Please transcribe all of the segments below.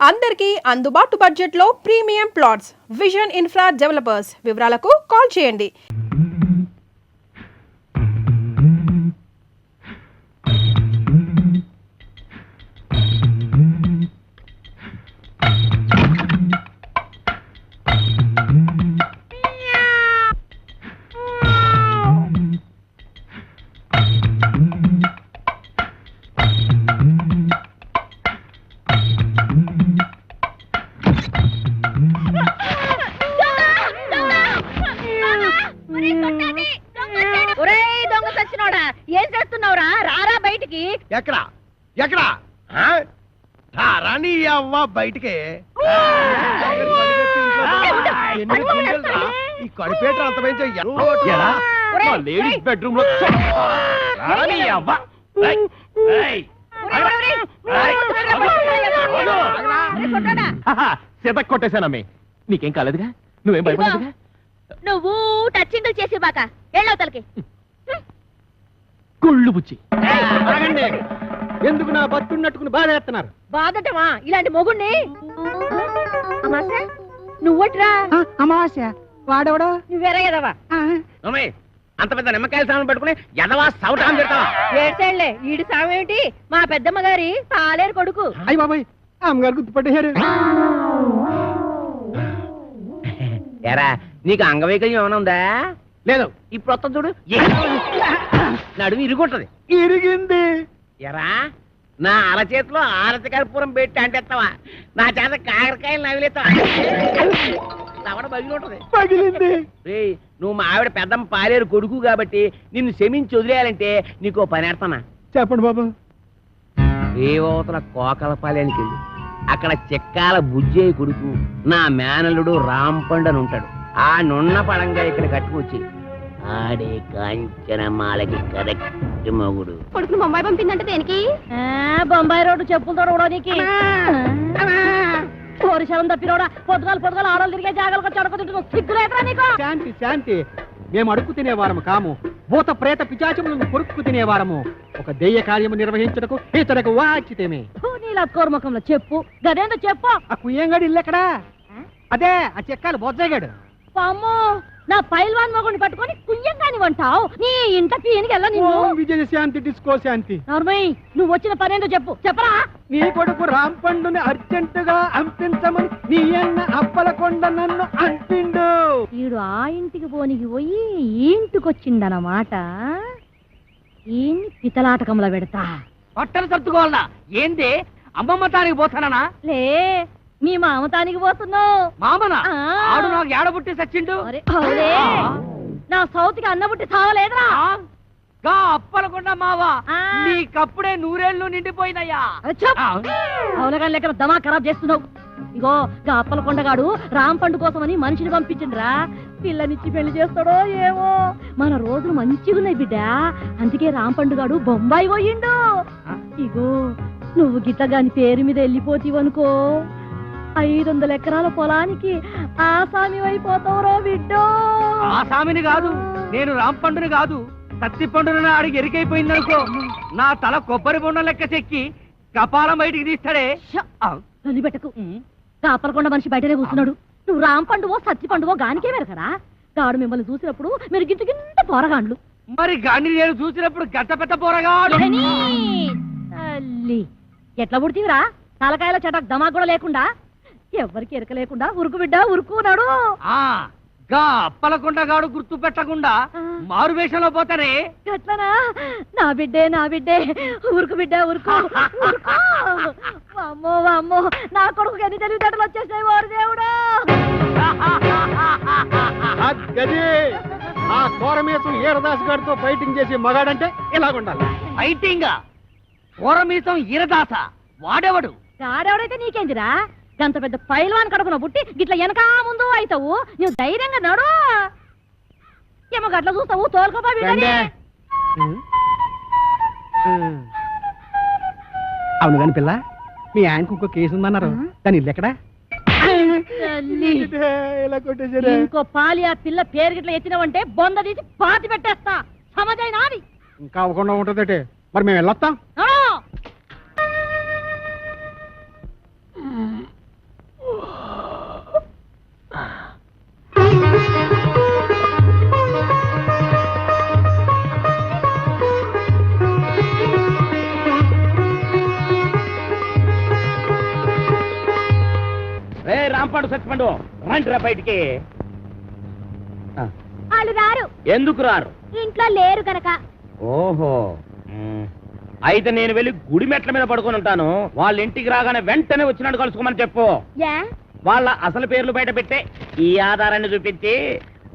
అందరికీ అందుబాటు బడ్జెట్లో premium plots vision infra developers. వివరాలకు కాల్ చేయండి. ఏం చేస్తున్నావురా? రారా బయటికి. ఎక్కడా ఎక్కడా రాని అవ్వ బయటికి. ఈ కడిపేట అంత లేడీస్ బెడ్రూమ్ లో సిత కొట్టేశానమ్మే. నీకేం కాలేదుగా? నువ్వేం భయపడదుగా? నువ్వు టచ్చింగ్ చేసి బాక వెళ్ళవతలకి. కుళ్ళు బుచ్చి ఎందుకు నా బతున్నట్టుకుని బాధ చేస్తున్నారు? బాధటమా ఇలాంటి మొగుణ్ణి? అమాసా నువ్వట్రా? అమావాస్య వాడెవడో నువ్వేరా ఎదవా? అంత పెద్ద నిమ్మకాయల సామాన్ పట్టుకుని ఎదవా సౌటాన్ని తిడతావా? ఏడ్చేళ్లే ఈడి సామేమిటి? మా పెద్దమ్మ గారి పాలేరు కొడుకు. అయ్యి బాబాయ్ అమ్మగారు గుర్తుపట్టేశారు. ఎరా నీకు అంగవైకల్యం ఏమైనా ఉందా? లేదు. ఇప్పుడు వస్తా చూడు, నడుము ఇరుగుంటది. ఇరిగింది. ఎరా నా అరచేతిలో ఆరతి కర్పూరం పెట్టి అంటేస్తావా? నా చేత కాకరకాయలు నవిలేస్తావా? పగిలింది. నువ్వు మా ఆవిడ పెద్దమ్మ పాలేరు కొడుకు కాబట్టి నిన్ను క్షమించి వదిలేయాలంటే నీకు పని ఏడతానా? చెప్పండి బాబు. రేవతల కోకలపాలెనికి వెళ్ళి అక్కడ చెక్కాల బుజ్జయ్య కొడుకు నా మేనల్లుడు రాంపండు అని ఉంటాడు. ఆ నున్న పడంగా ఇక్కడ కట్టుకొచ్చి ఆడే కాంచనమాలకి కరెక్ట్ మొగుడు. కొడుకును బొంబాయి పంపిందంటే దేనికి? బొంబాయి రోడ్డు చెప్పులతో రోడానికి. పోరిశలం తప్పినోడా పొద్దుగాలు ఆడలు తిరిగే జాగాలకు వచ్చి అడుగుతుంటున్నావు. సిగ్గులేదురా నీకు? శాంతి శాంతి. మేము అడుక్కు తినేవారము కాము. భూత ప్రేత పిచాచములను కొరుక్కు తినేవారము. ఒక దెయ్య కార్యము నిర్వహించటకు ఇతరకు వాచితేమే. నీలకోర్మకంలో చెప్పు గదేందో చెప్పు. ఆ కుయ్యంగాడు ఇల్లు ఎక్కడా? అదే ఆ చెక్కాలు బొజ్జగాడు. అమ్మో నా పైల్వాన్ మొగుడిని పట్టుకొని కుయ్యంగాని వంటావు. నీ ఇంట పీనికెళ్ళ విజయ శాంతి డిస్కో శాంతి. నర్మయ్య నువ్వు వచ్చిన పనేందో చెప్పు. చెప్పరా? నీ కొడుకు రాంపండుని అర్జెంటుగా అంపించమని నీ అన్న అప్పలకొండ నన్ను అంపిండు. వీడు ఆ ఇంటికి పోనికి పోయి ఈ ఇంటికి వచ్చిందన్నమాట. ఈయన్ని పితలాటకంలో పెడతా. బట్టలు సర్దుకోవాలనా? ఏంది అమ్మమ్మ తానికి పోతానా? లే మీ మామతానికి పోతున్నావు. మామనా? ఆడు నాకు ఏడబుట్టి సచ్చిండు. నా సౌతికి అన్నబుట్టి సావలేదురా. అప్పలకుండా మావా నీకప్పుడే నూరేళ్లు నిండిపోయినయ్యా. అవునగా లెక్కన దమా ఖరాబ్ చేస్తున్నావు. ఇగో గా అప్పలకొండగాడు రాంపండు కోసమని మనిషిని పంపించిండ్రా. పిల్లనిచ్చి పెళ్లి చేస్తాడో ఏమో. మన రోజులు మంచిగా ఉన్నాయి బిడ్డ. అందుకే రాంపండుగాడు బొంబాయి పోయిండు. ఇగో నువ్వు గిట్టగాని పేరు మీద వెళ్ళిపోతీవనుకో 500 ఎకరాల పొలానికి ఆసామి అయిపోతావురో బిడ్డో. ఆసామిని కాదు, నేను రాంపండుని కాదు, సత్తి పండుని అడిగి ఎరికైపోయిందనుకో నా తల కొబ్బరి బొండం లెక్క చెక్కి కపాలం బయటికి తీస్తాడే. పెట్టకు. కాపలకొండ మనిషి బయటనే కూర్చున్నాడు. నువ్వు రాంపండువో సత్తి పండువో గానికే వెరకరా? గాడు మిమ్మల్ని చూసినప్పుడు మీరు గింత గింత పోరగాండ్లు. మరి గాని నేను చూసినప్పుడు గంట పెద్ద పోరగాడు. తల్లి ఎట్లా పుడితీవిరా? తలకాయల చటక్ దమా కూడా లేకుండా, ఎవరికి ఎరక లేకుండా ఉరుకు బిడ్డ ఉరుకున్నాడు. అప్పలకొండగాడు గుర్తు పెట్టకుండా మారు వేషంలో పోతానే. ఎట్లనా? నా బిడ్డే ఉరుకు బిడ్డ ఉరుకు. అమ్మో అమ్మో నా కొడుకు ఎన్ని తెలివితేటలు వచ్చేసాయి ఓరు దేవుడు. ఆ కోరమీసం ఈరదాస్ గారితో ఫైటింగ్ చేసి మగాడంటే ఇలాగుండాలి. ఫైటింగ్ కోరమీసం ఈరదాస వాడేవాడు? వాడేవాడైతే నీకేందిరా? గంత పెద్ద పైల్వాన్ కడుపున పుట్టి గిట్ల వెనకా ముందు అవుతావు. నువ్వు ధైర్యంగా నడు. ఏమో గట్ల చూస్తావు తోలుకోపా. అవును కాని పిల్ల, మీ ఆయనకు ఇంకో కేసు ఉందన్నారు. దాని ఇల్లు ఎక్కడా? ఇంకో పాలి ఆ పిల్ల పేరు గిట్ల ఎత్తినవంటే బొంద తీసి పాతి పెట్టేస్తా. సమజైనా? ఇంకా అవ్వకుండా ఉంటుందటే. మరి మేము వెళ్ళొస్తాం. రాంపండు సచ్చిపండు రండిరా బయటికి. వాళ్ళు రారు, ఎందుకు రారు? ఇంట్లో లేరు గనక. ఓహో అయితే నేను వెళ్ళి గుడి మెట్ల మీద పడుకొని ఉంటాను. వాళ్ళ ఇంటికి రాగానే వెంటనే వచ్చినట్టు కలుసుకోమని చెప్పు. వాళ్ళ అసలు పేర్లు బయట పెట్టే ఈ ఆధారాన్ని చూపించి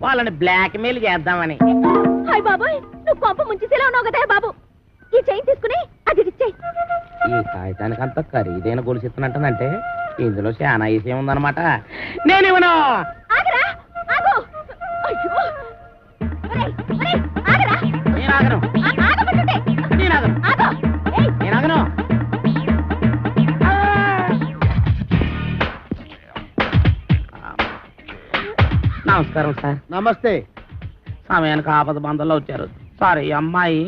వాళ్ళని బ్లాక్ మెయిల్ చేద్దామని. హాయ్ బాబోయ్, నువ్వు పంప ముంచేసేలా ఉన్నావు కదా బాబు. ఈ చైన్ తీసుకుని అది ఇచ్చేయి. ఈ కాగితానికి అంత ఖరీదైన గొలుసు ఇస్తున్నట్టంటే ఇందులో చాలా విషయం ఉందన్నమాట. నేనేమన్నా ఆగరా, ఆగు. అయ్యో, ఒరేయ్, ఒరేయ్, ఆగరా. నేను ఆగను, ఆగమంటుంటే. నేను ఆగను, ఆగు. ఏయ్, నేను ఆగను. నమస్కారం సార్. నమస్తే. సమయానికి ఆపద బంధంలో వచ్చారు. సారీ అమ్మాయి.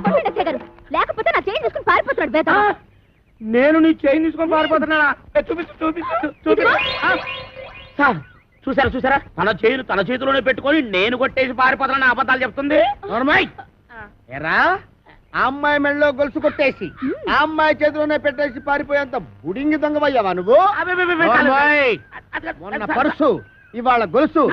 కొట్టండి అచ్చయ్య గారు. లేకపోతే నా చైన్ తీసుకుని పారిపోతున్నాడు బేత. నేను నీ చైన్ తీసుకొని పారిపోతున్నానా? చూపిస్తు చూపిస్తు చూపిస్తు. సార్ చూసారా చూసారా, తన చైన్ తన చేతిలోనే పెట్టుకొని నేను కొట్టేసి పారిపోతున్నా అబద్ధాలు చెప్తుంది. ఎరా, ఆ అమ్మాయి మెళ్ళలో గొలుసు కొట్టేసి ఆ అమ్మాయి చేతిలోనే పెట్టేసి పారిపోయేంత బుడింగి దొంగవయ్యావా నువ్వు? ఓర్మాయ్. మొన్న పర్సు, ఇవాళ గొలుసు.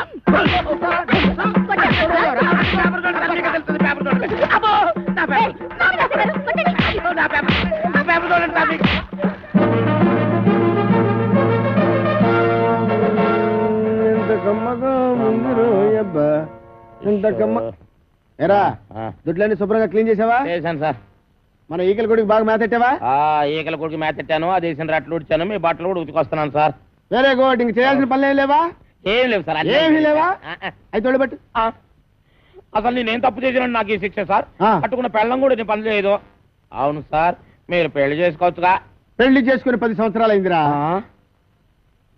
ఎరా, దుడ్లన్నీ శుభ్రంగా క్లీన్ చేసావా? చేశాను సార్. మన ఈకల గుడికి బాగా మేతెట్టావా? ఈకల కొడుకు మేతెట్టాను, అది వేసిన రట్లు ఉడిచాను, మీ బట్టలు కూడా ఉతికొస్తున్నాను సార్. Very good. ఇంక చేయాల్సిన పనులు ఏం లేవా? ఏం లేవు సార్. ఏమీ లేవా? అయితే తోడుబెట్టు. అసలు నేనేం తప్పు చేసినా నాకు ఈ శిక్ష సార్. కట్టుకున్న పెళ్ళం కూడా నేను పని చేయదు. అవును సార్, మీరు పెళ్లి చేసుకోవచ్చుగా. పెళ్లి చేసుకుని 10 సంవత్సరాలు అయిందిరా.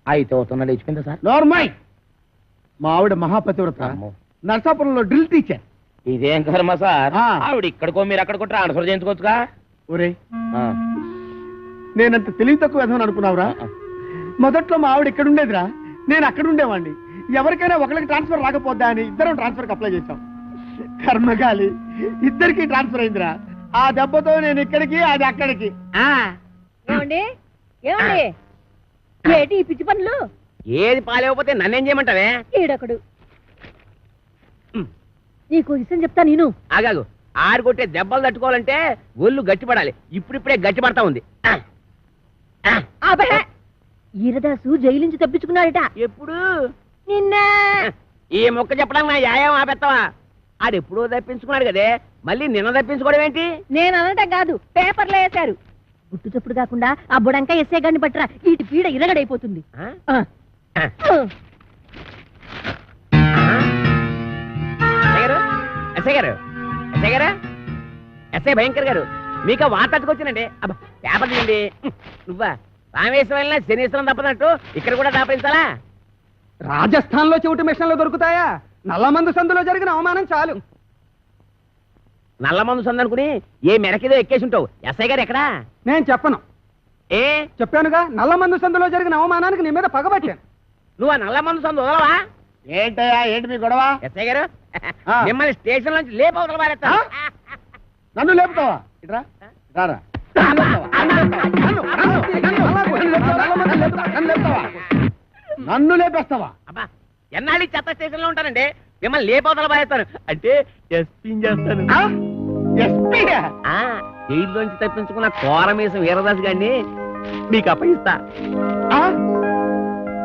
అయితే అవుతున్నా లేచిపోయిందా సార్? నార్మల్. మా ఆవిడ మహాపతివ్రత, నర్సాపురంలో డ్రిల్ టీచర్. ఇదేం కర్మ సార్, ఆవిడ ఇక్కడికో మీరు అక్కడికో ట్రాన్స్ఫర్ చేయించుకోవచ్చుగా. ఒరే, నేనంత తెలివి తక్కువ విధమని అనుకున్నావురా? మొదట్లో మా ఆవిడ ఇక్కడ ఉండేదిరా, నేను అక్కడ ఉండేవాడిని. ఎవరికైనా ఒకరికి ట్రాన్స్ఫర్ రాకపోద్దా అని ఇద్దరం ట్రాన్స్ఫర్కి అప్లై చేశాం. కర్మగాలి, ఇద్దరికి ట్రాన్స్ఫర్ అయిందిరా. ఆ దెబ్బతో నేను ఇక్కడికి, అది అక్కడికి. ఏమండి ఏమండి, ఏటి ఈ పిచ్చి పనులు? ఏది పాలేకపోతే నన్నేం చేయమంటావే? ఈడొకడు. నీకు విషయం చెప్తా నేను. ఆగాగు, ఆరు కొట్టే దెబ్బలు తట్టుకోవాలంటే ఒళ్ళు గట్టిపడాలి. ఇప్పుడిప్పుడే గట్టిపడతా ఉంది. ఈరదాసు జైలు నుంచి తప్పించుకున్నాడట. ఎప్పుడు? నిన్న. ఈ మొక్క చెప్పడానికి నా యాయం ఆపెత్తావా? ఆడెప్పుడో తప్పించుకున్నాడు కదే, మళ్ళీ నిన్న తప్పించుకోవడం ఏంటి? నేను అనటం కాదు, పేపర్లో వేశారు. గుట్టు చప్పుడు కాకుండా ఆ బుడంకా ఎస్ఏ గారిని పట్టరా, ఇటు పీడ ఇరగడైపోతుంది. ఎస్ఐ భయంకర్ గారు, మీకు వార్తకొచ్చిందండి. అబ్బా పేపర్ తీయండి. నువ్వా రామేశ్వరం వెళ్ళినా శనీశ్వరం తప్పనట్టు ఇక్కడ కూడా దాపించాలా? రాజస్థాన్ లో చెవిటి మిషన్లు దొరుకుతాయా? నల్లమందు సందులో జరిగిన అవమానం చాలు. నల్ల మందు సందనుకుని ఏ మెరకేదో ఎక్కేసి ఉంటావు. ఎస్ఐ గారు ఎక్కడా? నేను చెప్పను. ఏ చెప్పానుగా, నల్లమందు సందులో జరిగిన అవమానానికి నీ మీద పగబట్టాను. నువ్వు ఆ నల్ల మందు సందు వదలవా? ఏంటయ్యా, ఏంటి మీ గొడవ? ఎస్ఐ గారు మిమ్మల్ని స్టేషన్ నుంచి లేపవతల పారేస్తా. నన్ను లేపుతావా? ఇట్రా రారా. నన్ను లేపేస్తావా? అబ్బా ఎన్నాళ్ళు చెత్త స్టేషన్ లో ఉంటానండి, మిమ్మల్ని లేపవతల పారేస్తాను. అంటే ఎస్పీ చేస్తాను. జైల్లోంచి తప్పించుకున్న కోరమేసం వీరదాస్ గారిని మీకు అప్పగిస్తా.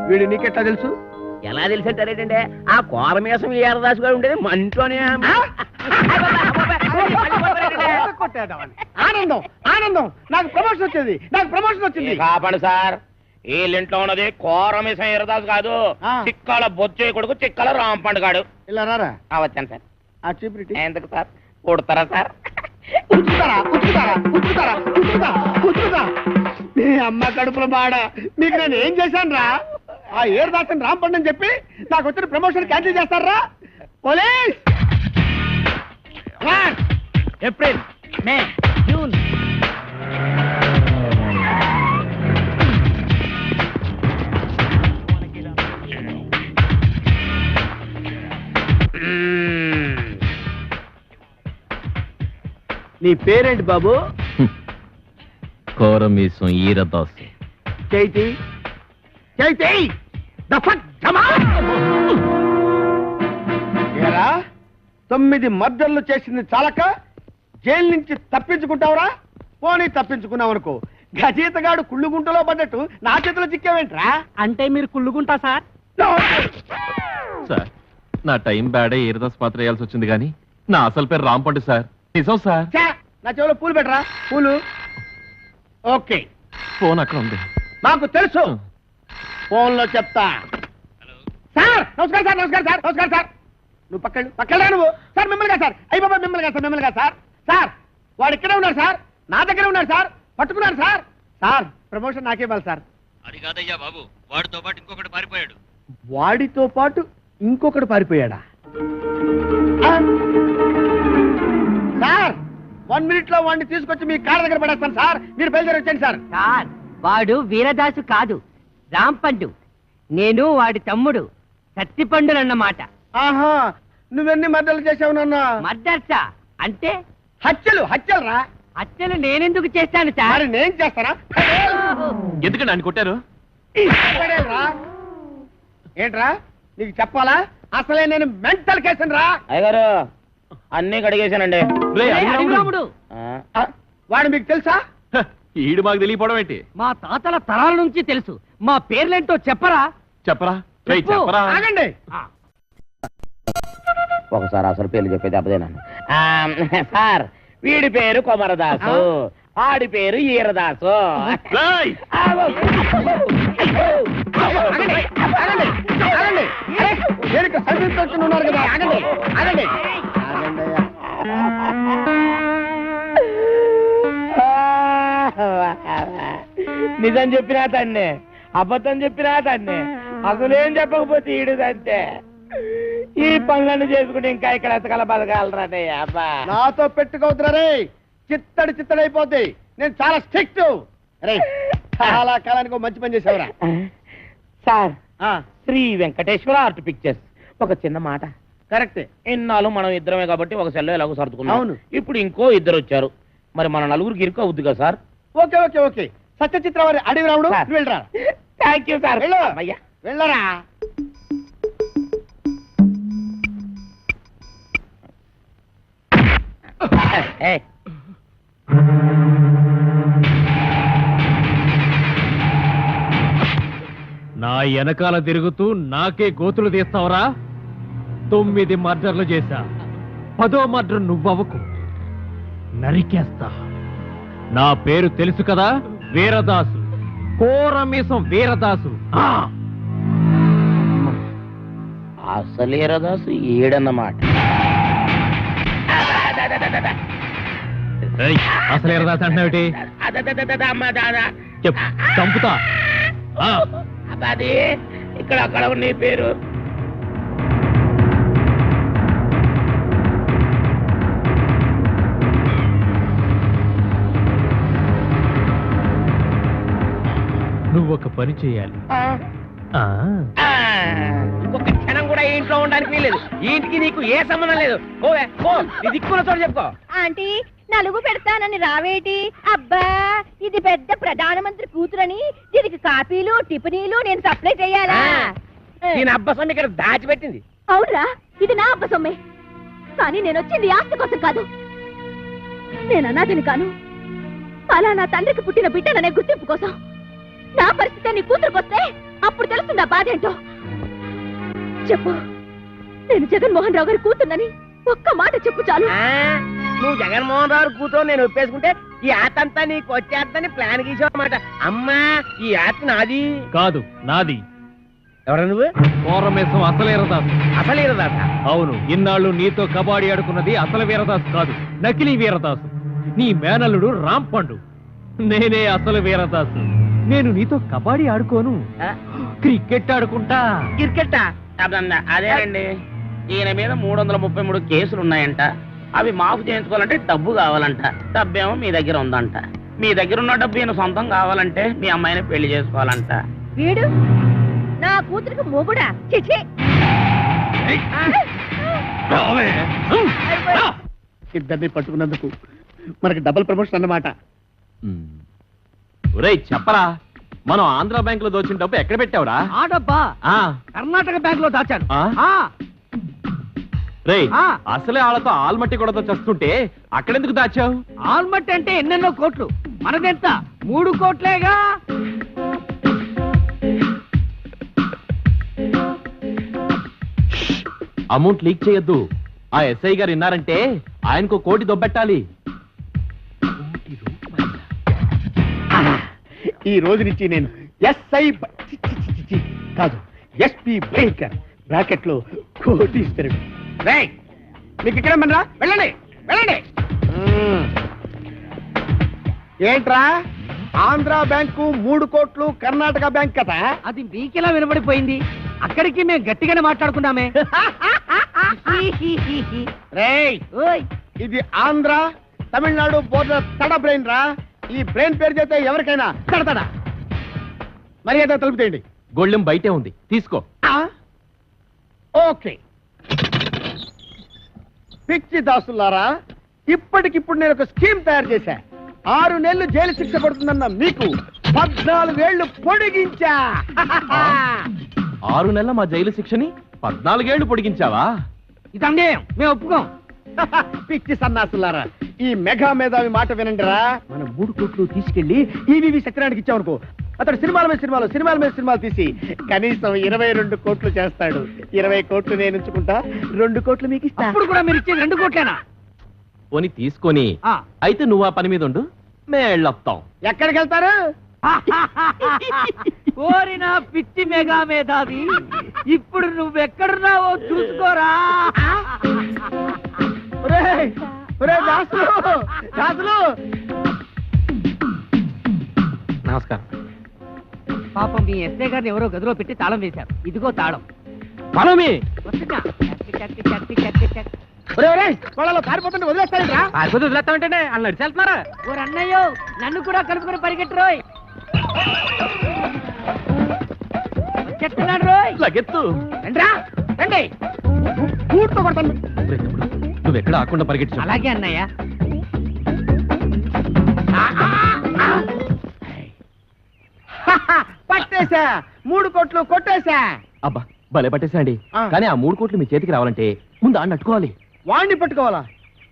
వీడు నీకెట్లా తెలుసు? ఎలా తెలిసంటారేటంటే ఆ కోరమేసం వీరదాస్ గారు ఉండేది మంటోనే. ఆనందం ఆనందం, నాకు ప్రమోషన్ వచ్చింది, నాకు ప్రమోషన్ వచ్చింది. కాపాడు సార్, వీళ్ళింట్లో ఉన్నది కోరమేసం వీరదాస్ కాదు, చిక్కాల బొచ్చే కొడుకు చిక్కాల రాంపండు గాడు. ఇలా రారా. వచ్చాను సార్. ఆ చీపురిటి ఎందుకు సార్? కొడతారా సార్? అమ్మ కడుపుల బాడ, మీకు నేను ఏం చేశాను రా? ఆ ఏరుదాసన్ రాంపండు అని చెప్పి నాకు వచ్చిన ప్రమోషన్ క్యాన్సిల్ చేస్తారా? పోలీస్! ఏప్రిల్, మే, జూన్. నీ పేరేంటి బాబు? కోరమీసం ఈరదాసు. చైతి చైతి ఏరా 9 మర్డర్లు చేసింది చాలక జైలు నుంచి తప్పించుకుంటావురా? పోనీ తప్పించుకున్నావనుకో, గజీతగాడు కుళ్ళుగుంటలో పడ్డట్టు నా చేతిలో చిక్కావేంట్రా? అంటే మీరు కుళ్ళుకుంటా సార్? సార్ నా టైం బ్యాడే ఏరదాస్ పాత్ర వేయాల్సి వచ్చింది కానీ నా అసలు పేరు రాంపండు సార్. నిజం సార్. ఛే, నా చెవిలో పూలు పెట్టరా, పూలు. ఓకే, ఫోన్ అక్కడ ఉంది. నాకు తెలుసు, ఫోన్ లో చెప్తా. సార్ నమస్కారం సార్, నమస్కారం సార్, నమస్కారం సార్. నువ్వు పక్కన నువ్వు. సార్ మిమ్మల్ని సార్, అయ్యి బాబా మిమ్మల్ని సార్. సార్ వాడు ఇక్కడే ఉన్నాడు సార్, నా దగ్గర ఉన్నాడు సార్, పట్టుకున్నాడు సార్. సార్ ప్రమోషన్ నాకే ఇవ్వాలి సార్. అది కాదయ్యా బాబు, వాడితో పాటు ఇంకొకటి పారిపోయాడు. వాడితో పాటు ఇంకొకడు పారిపోయాడా? సార్ 1 minute లో వాడిని తీసుకొచ్చి మీ కాళ్ళ దగ్గర పడేస్తాను సార్, మీరు బయలుదేరి వచ్చండి సార్. సార్ వాడు వీరదాసు కాదు, రాంపండు. నేను వాడి తమ్ముడు సత్తిపండునన్నమాట. ఆహా, నువ్వెన్ని మర్డర్లు చేసావు నాన్న? మర్దర్సా అంటే హత్యలు రా. హత్యలు నేనెందుకు చేస్తాను సార్? మరి నేను చేస్తానా? ఎందుకండి ఆయన కొట్టారు? పడేయరా. ఏంట్రా నీకు చెప్పాలా? అసలే నేను మెంటల్ కేసును రా. అయ్యగారు అన్నీ కడిగేశానండి. రేయ్, అడిగి రాముడు. వాడు మీకు తెలుసా? హ, ఈడు మాకు తెలియపోవడం ఏంటి? మా తాతల తరాల నుంచి తెలుసు. మా పేర్లేంటో చెప్పరా? చెప్పరా రేయ్, చెప్పు. చెప్పరా. ఆగండి. ఒకసారి అసలు పేర్లు చెప్పేది అబ్బదేనాను. సార్ వీడి పేరు కొమరదాసు, ఆడి పేరు ఈరదాసు. రేయ్, ఆగండి. నేను ఇక్కడ సర్వీస్ వచ్చి ఉన్నారు కదా, ఆగండి. ఆగండి నిజం చెప్పినా తన్నే, అబద్ధం చెప్పినా తన్నే, అసలేం చెప్పకపోతే ఈడుదంతే. ఈ పనులను చేసుకుంటే ఇంకా ఇక్కడ ఎతకల బతకాలరాదే. అబ్బా నాతో పెట్టుకోవద్దురా రే, చిత్తడైపోద్ది. నేను చాలా స్ట్రిక్ట్ రే. చాలా కాలానికి ఒక మంచి పని చేసావురా. Sir, Sri Venkateswara art pictures ఒక చిన్న మాట. కరెక్ట్. ఇన్నాళ్ళు మనం ఇద్దరమే కాబట్టి ఒక సెల్లో ఎలాగో సర్దుకున్నాం. అవును. ఇప్పుడు ఇంకో ఇద్దరు వచ్చారు, మరి మన నలుగురికి ఇరుకు అవుద్ది కదా సార్? ఓకే. సత్యచిత్ర వారి అడవి రాముడు, సార్. నువ్వు వెళ్ళరా. Thank you sir. వెళ్ళు. అయ్యా వెళ్ళరా. నా వెనకాల తిరుగుతూ నాకే గోతులు తీస్తావరా? 9 మర్డర్లు చేశా, 10వ మర్డర్ నువ్వవకు, నరికేస్తా. నా పేరు తెలుసు కదా, వీరదాసు, కోరమీసం వీరదాసు. అసలు ఈరదాసు ఈడన్నమాట. ఏయ్, అసలు వీరదాసు అంటున్నావుటి? చెప్పు, చంపుతా. అది ఇక్కడ అక్కడ నీ పేరు. నువ్వు ఒక పని చేయాలి. ఇంకొక క్షణం కూడా ఈ ఇంట్లో ఉండడానికి వీలేదు. ఈ ఇంటికి నీకు ఏ సంబంధం లేదు. పోవే, పో, నీ దిక్కున్న చోటు చెప్పుకో. ఆంటీ నలుగు పెడతానని రావేటి? అబ్బా, ఇది పెద్ద ప్రధానమంత్రి కూతురని దీనికి కాపీలు టిఫినీలు నేను సప్లై చేయాలా? దీని అబ్బసం ఇక్కడ దాచిపెట్టింది. అవునరా, ఇది నా అబ్బ సొమ్మే. కానీ నేను వచ్చింది ఆస్తి కోసం కాదు. నేను అనాథని కాను, అలా నా తండ్రికి పుట్టిన బిడ్డననే గుర్తింపు కోసం. నా పరిస్థితి నీ కూతురుకొస్తే అప్పుడు తెలుస్తుంది ఆ బాధ ఏంటో. చెప్పు, నేను జగన్మోహన్ రావు గారి కూతున్నని ఒక్క మాట చెప్పు చాలు. నువ్వు జగన్మోహన్ రావు కూతురు నేను ఒప్పేసుకుంటే ఈ ఆత అంతా నీకు వచ్చేద్దని ప్లాన్ గీసావన్నమాట. అమ్మా, ఈ ఆత నాది కాదు, నాది. ఎవరా నువ్వు? కోరమేసం అసలు వీరదాసు. అసలు ఈరదాసా? అవును, ఇన్నాళ్ళు నీతో కబాడీ ఆడుకున్నది అసలు వీరదాసు కాదు, నకిలీ వీరదాసు. నీ మేనల్లుడు రాంపండు. నేనే అసలు వీరదాసు. నేను నీతో కబాడీ ఆడుకోను, క్రికెట్ ఆడుకుంటా. క్రికెట్టా? అదేనండి, ఈయన మీద 333 కేసులు ఉన్నాయంట. అవి మాఫ్ చేయించుకోవాలంటే డబ్బు కావాలంట. డబ్బేమో మీ దగ్గర ఉందంట. మీ దగ్గర ఉన్న డబ్బు ఈయన సొంతం కావాలంటే మీ అమ్మాయిని పెళ్లి చేసుకోవాలంట. వీడు నా కూతురికి మొగుడా? చిచి! ఇద్దరిని పట్టుకున్నందుకు మనకి డబుల్ ప్రమోషన్ అన్నమాట. ఒరేయ్ చెప్పరా, మనం ఆంధ్ర బ్యాంక్ లో దోచిన డబ్బు ఎక్కడ పెట్టావురా? ఆ డబ్బా ఆ, కర్ణాటక బ్యాంక్ లో దాచాను. ఆ? ఆ, రేయ్ ఆ. అసలే వాళ్ళతో ఆల్మట్టి కూడా చస్తుంటే అక్కడెందుకు దాచావు? ఆల్మట్టి అంటే ఎన్నెన్నో కోట్లు, మనదెంత 3 కోట్లేగా. అమౌంట్ లీక్ చేయొద్దు. ఆ ఎస్ఐ గారు విన్నారంటే ఆయనకు 1 కోటి దొబ్బెట్టాలి. ఈ రోజు నుంచి నేను ఎస్ఐ కాదు ఎస్పీ భయంకర్ బ్రాకెట్ లో కోటీశ్వరుడు. రేయ్, మీకు ఇక్కడ మనరా, వెళ్ళండి వెళ్ళండి. ఏంట్రా ఆంధ్ర బ్యాంకు 3 కోట్లు, కర్ణాటక బ్యాంక్ కదా? అది మీకెలా వినబడిపోయింది? అక్కడికి మేము గట్టిగానే మాట్లాడుకున్నామే. రేయ్, ఓయ్, ఇది ఆంధ్ర తమిళనాడు బోర్డర్ తడ బ్రెయిన్ రా. ఈ బ్రెయిన్ పేరు చేస్తే ఎవరికైనా తడతడా. మర్యాద తలుపుతేయండి. గొళ్ళెం బయటే ఉంది, తీసుకో. ఓకే. పిచ్చి దాసులారా, ఇప్పటికిప్పుడు నేను ఒక స్కీమ్ తయారు చేశా. 6 నెలలు జైలు శిక్ష పడుతుందన్న మీకు 14 ఏళ్లు పొడిగించా. 6 నెలల మా జైలు శిక్షని 14 ఏళ్లు పొడిగించావా? ఇది అన్యాయం, మేము ఒప్పుకోం. పిచ్చి సన్నాసులారా, ఈ మెగా మేధావి మాట వినండిరా. మనం 3 కోట్లు తీసుకెళ్లి ఈవీవి సత్యనారాయణకి ఇచ్చామనుకో, అతడు సినిమాల మీద సినిమాలు తీసి కనీసం 22 కోట్లు చేస్తాడు. 20 కోట్లు నేను ఉంచుకుంటా, 2 కోట్లు మీకు ఇస్తా. అప్పుడు కూడా మీరు ఇచ్చేది 2 కోట్లేనా? పోని తీసుకొని ఆ. అయితే నువ్వు ఆ పని మీద ఉండు, మేళ్ళొస్తాం. ఎక్కడికి వెళ్తారు? ఓరి నా పిచ్చి మెగా మేధావి, ఇప్పుడు నువ్వెక్కడున్నావో చూసుకోరా. ఒరేయ్, ఒరేయ్ దాసులు, దాసులు. నమస్కారం. పాపం మీ ఎస్ఐ గారిని ఎవరో గదిలో పెట్టి తాళం వేశారు. ఇదిగో తాళం. మనమే వస్తున్నా. చక్ చక్ చక్ చక్ చక్. ఒరేయ్, ఒరేయ్, వాళ్ళలో పారిపోతుంటే వదిలేస్తారేంట్రా? వదిలేస్తామంటే వాళ్ళు నడిచేస్తున్నారా? ఓరి అన్నయ్యో, నన్ను కూడా కలుపుకొని పరిగెట్టురోయ్. చెప్తున్నాడు రోయ్. లగెత్తు. రండ్రా, రండి. బూట్తో కొడతాను. నువ్వు ఎక్కడ ఆకుండా పరిగెట్టు. అలాగే అన్నయ్య. పట్టేశా, 3 కోట్లు కొట్టేశా. అబ్బా భలే పట్టేసండి. ఆ. కానీ ఆ 3 కోట్లు మీ చేతికి రావాలంటే ముందు ఆడిని అట్టుకోవాలి. వాడిని పట్టుకోవాలా?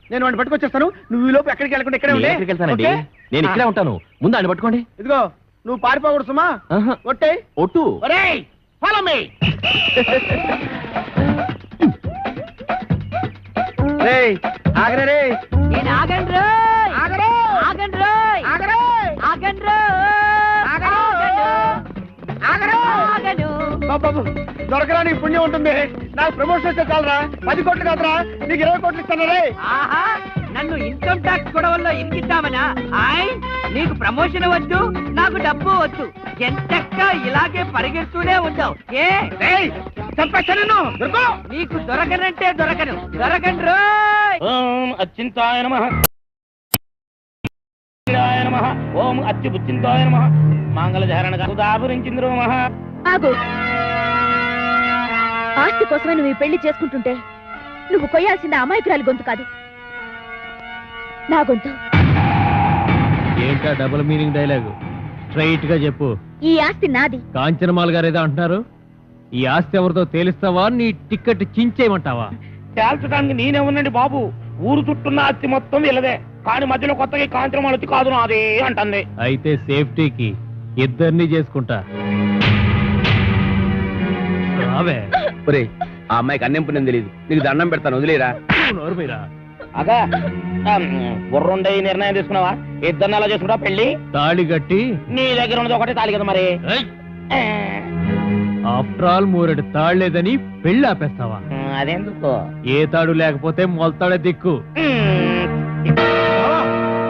నేను వాడిని పట్టుకొచ్చేస్తాను. నువ్వు ఈ లోపు ఎక్కడికి వెళ్ళకుండా ఇక్కడే ఉండే. నేను ఎక్కడికి వెళ్తానండి? ఓకే? నేను ఇక్కడే ఉంటాను. ముందు ఆడిని పట్టుకోండి. ఇదిగో, నువ్వు పారిపోకూడదు సుమా. ఆహా. కొట్టే. ఒట్టు. ఒరేయ్, ఫాలో మీ. రేయ్, ఆగరే రేయ్. నేను ఆగండి రోయ్. ఆగరే. ఆగండి రోయ్. ఆగరే. ఆగండి రోయ్. ఆగరు. ఆగరు. ఆగను. బాబు, దొరకరా నీకు పుణ్యం ఉంటుంది. నాకు ప్రమోషన్ వస్తే చాలరా. 10 కోట్లు కాదురా, నీకు 20 కోట్లు ఇస్తాను రే. ఆహా, నన్ను ఇన్కమ్ ట్యాక్స్ గొడవల్లో ఇరికిద్దామనా? ఆయ్, నీకు ప్రమోషన్ వద్దు, నాకు డబ్బు వద్దు. ఎంతక్క ఇలాగే పరిగెడుతూనే ఉంటావు. ఏ రేయ్, చంపేస్తా నిన్ను. దొరుకు. నీకు దొరకనంటే దొరకను. దొరకండి రోయ్. ఓం అచ్చింతాయ నమః, నమః. ఓం అచ్యుబుచ్చింతాయ నమః. మంగళధారణ సుధాపురించింద్రో నమః. ఆగు. ఆస్తి కోసమే నువ్వు ఈ పెళ్లి చేసుకుంటుంటే నువ్వు కొయ్యాల్సిన అమాయకురాలి గొంతు కాదు, నా గొంతు. ఏంటా డబుల్ మీనింగ్ డైలాగు? స్ట్రైట్ గా చెప్పు. ఈ ఆస్తి నాది. కాంచనమాల గారు ఏదో అంటున్నారు. ఈ ఆస్తి ఎవరితో తేలిస్తావా, నీ టికెట్ చించేయమంటావా? తేల్చడానికి నేనే ఉన్నాండి బాబు. ఊరు చుట్టూన్న అత్తి మొత్తం వీళ్ళదే. కానీ మధ్యలో కొత్తగా కాంచనం అత్తి కాదు నాదే అంటుంది. అయితే సేఫ్టీకి ఇద్దరిని చేసుకుంటా. రావే. ఒరేయ్, ఆ అమ్మాయికి అన్నం పుణ్యం తెలియదు. నీకు దండం పెడతాను, వదిలేరా. నోరు మీరా. అగా బుర్రుండే నిర్ణయం తీసుకున్నావా? ఇద్దరిని అలా చేసుకుంటా పెళ్లి. తాళి కట్టి నీ దగ్గర ఉన్నది ఒకటే తాలి కదా మరి. ఆఫ్టర్ ఆల్ 3 తాళ్లేదని పెళ్లి ఆపేస్తావా? అదెందుకు? ఏ తాడు లేకపోతే మొలతాడే దిక్కు.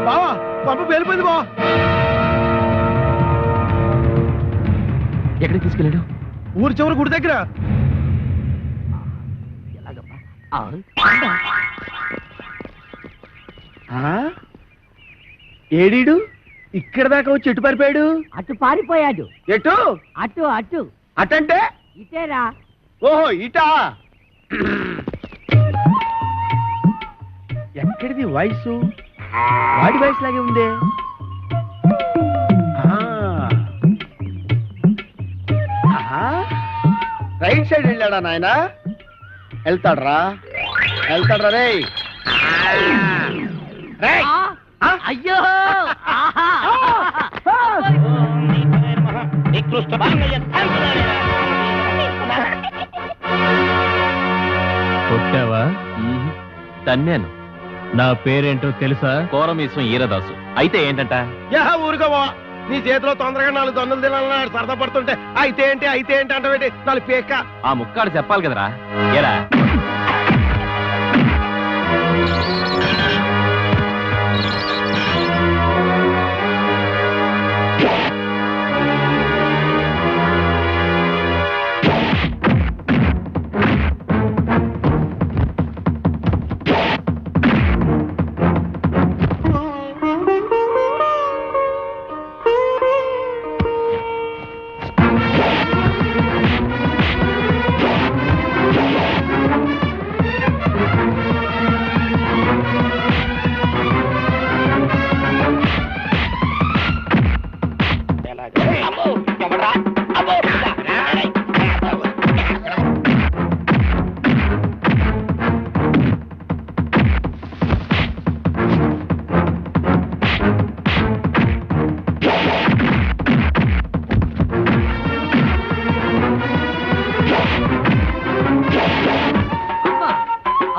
బావా, పంపు వెళ్ళిపోయింది బావా. ఎక్కడికి తీసుకెళ్ళాడు? ఊరు చివరి గుడి దగ్గర. ఏడీడు ఇక్కడ దాకా వచ్చి ఎటు పారిపోయాడు? అటు పారిపోయాడు. ఎటు? అటు అటు అటంటే? ఇటేరా. ఓహో, ఇటా. ఎక్కడిది వాయిస్? వాడి వాయిస్ లాగే ఉందే. రైట్ సైడ్ వెళ్ళాడా నాయన? వెళ్తాడ్రా రే. రేయ్! ఆ? అయ్యో కొట్టావా? తన్నాను. నా పేరేంటో తెలుసా? కోరమీసం ఈరదాసు. అయితే ఏంటంట? ఊరుకోవా, నీ చేతిలో తొందరగా 4 దొండలు తినాలని సరదా పడుతుంటే అయితే ఏంటి అంటే 4 పేక. ఆ ముక్కాడు చెప్పాలి కదరా. ఏరా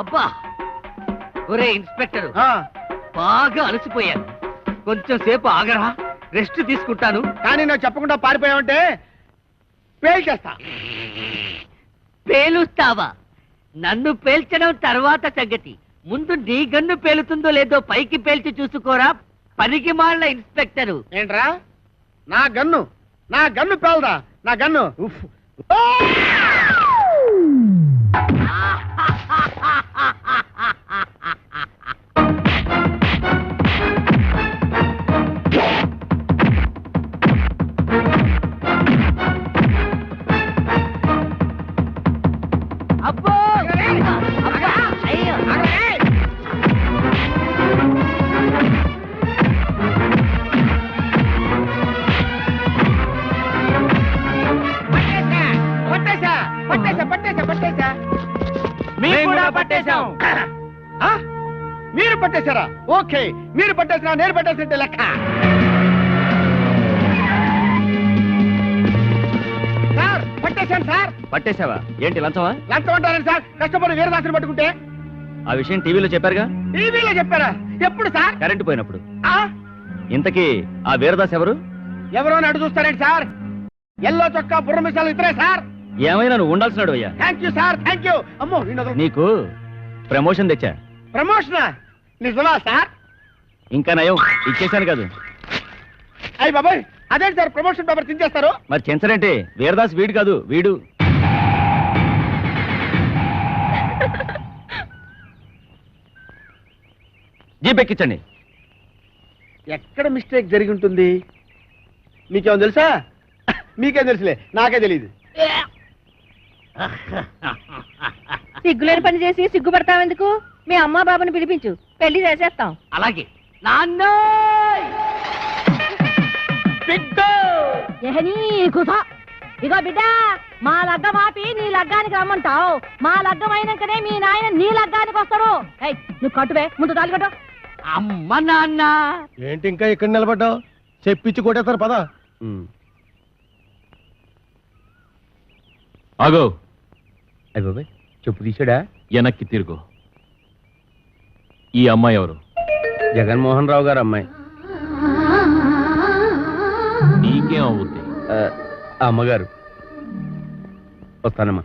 అబ్బా, ఒరే ఇన్స్పెక్టర్, బాగా అలసిపోయాను. కొంచెం సేపు ఆగరా, రెస్ట్ తీసుకుంటాను. కానీ నాకు చెప్పకుండా పారిపోయావంటే పేల్చేస్తా. పేలుస్తావా? నన్ను పేల్చడం తర్వాత సంగతి. ముందు నీ గన్ను పేలుతుందో లేదో పైకి పేల్చి చూసుకోరా, పనికి మాలిన ఇన్స్పెక్టరు. ఏంట్రా? నా గన్ను పేలదా? నా గన్ను ఉఫ్. అబ్బో! అబ్బా! అయ్యో! పట్టేశా. మేము కూడా పట్టేశాం. ఆ? మీరు పట్టేశారా? ఓకే, మీరు పట్టేసినా నేను పట్టేసినట్టే లెక్క. సార్ పట్టేశాను సార్. పట్టేశావా? ఏంటి లంచమా? లంచం అంటారని సార్, కష్టపడి వీరదాసుని పట్టుకుంటే. ఆ విషయం టీవీలో చెప్పారుగా? టీవీలో చెప్పారా? ఎప్పుడు సార్? కరెంటు పోయినప్పుడు. ఆ? ఇంతకీ ఆ వీరదాస్ ఎవరు? ఎవరో అని అడుగు చూస్తారేంటి సార్? ఎల్లో చొక్కా బుర్ర మిసాలు ఇద్దరే సార్. ఏమైనా నువ్వు ఉండాల్సినాడు అయ్యా. Thank you sir, thank you. అమ్మో నీకు ప్రమోషన్ తెచ్చా. ప్రమోషనా? నిజమా సార్? ఇంకా నయం, ఇచ్చేశాను కాదు. అయ్యి బాబాయ్, అదేంటి సార్ ప్రమోషన్ పేపర్ చించేస్తారు? మరి చెంచరంటే వీరదాస్ వీడు కాదు, వీడు. జీప్ ఎక్కించండి. ఎక్కడ మిస్టేక్ జరిగి ఉంటుంది? మీకేమో తెలుసా? మీకేం తెలుసులే, నాకే తెలియదు. సిగ్గులేని పని చేసి సిగ్గుపడతావెందుకు? మీ అమ్మా బాబుని పిలిపించు, పెళ్లి చేసేస్తాం. అలాగే నాన్న. ఇగో బిడ్డ, మా లగ్గం ఆపి నీ లగ్గానికి రమ్మంటావు. మా లగ్గం అయినాకనే మీ నాయన నీ లగ్గానికి వస్తాడు. ఏయ్, నువ్వు కట్టువే, ముందు తాళి కట్టు. అమ్మ నాన్న. ఏంటి ఇంకా ఇక్కడ నిలబడ్డావు? చెప్పించి కొట్టేస్తారు పదా. ఆగో, అయ్యి బాబాయ్, చెప్పు తీసాడా? వెనక్కి తిరుగు. ఈ అమ్మాయి ఎవరు? జగన్మోహన్ రావు గారు అమ్మాయి. నీకేం అవుద్ది? అమ్మగారు. వస్తానమ్మా.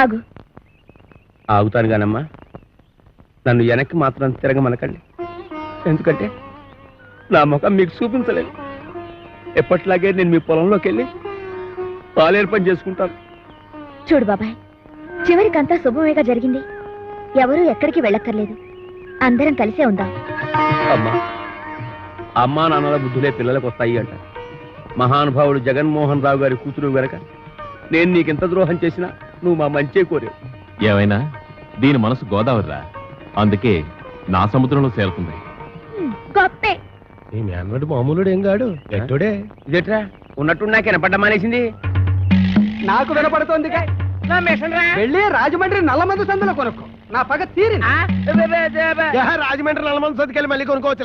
ఆగు. ఆగుతాను కానమ్మా, నన్ను వెనక్కి మాత్రం తిరగమనకండి. ఎందుకంటే నా ముఖం మీకు చూపించలేదు. ఎప్పట్లాగే నేను మీ పొలంలోకి వెళ్ళి పాలేరు పని చేసుకుంటాను. చూడు బాబాయ్, చివరికంతా శుభమేగా జరిగింది. ఎవరూ ఎక్కడికి వెళ్ళక్కర్లేదు. అందరం కలిసే ఉందాం. అమ్మా, అమ్మా నాన్నల బుద్ధులే పిల్లలకు వస్తాయి అంట. మహానుభావుడు జగన్మోహన్ రావు గారి కూతురు గనక నేను నీకెంత ద్రోహం చేసినా నువ్వు మా మంచే కోరావు. ఏమైనా దీని మనసు గోదావరిరా, అందుకే నా సముద్రంలో చేరుతుంది. గొప్పే. నీ మేనడు మామూలుడు ఏం గాడు, గట్టుడే. ఇదేట్రా ఉన్నట్టు నాకు వినపడ్డ మానేసింది. నాకు వినపడుతోంది. నా మిషన్ రా వెళ్ళి రాజమండ్రి నల్లమంది సందులో కొనుక్కో నా పగ తీరి రాజమండ్రి నల్లమంది సతికెళ్ళి మళ్ళీ కొనుక్కోవచ్చు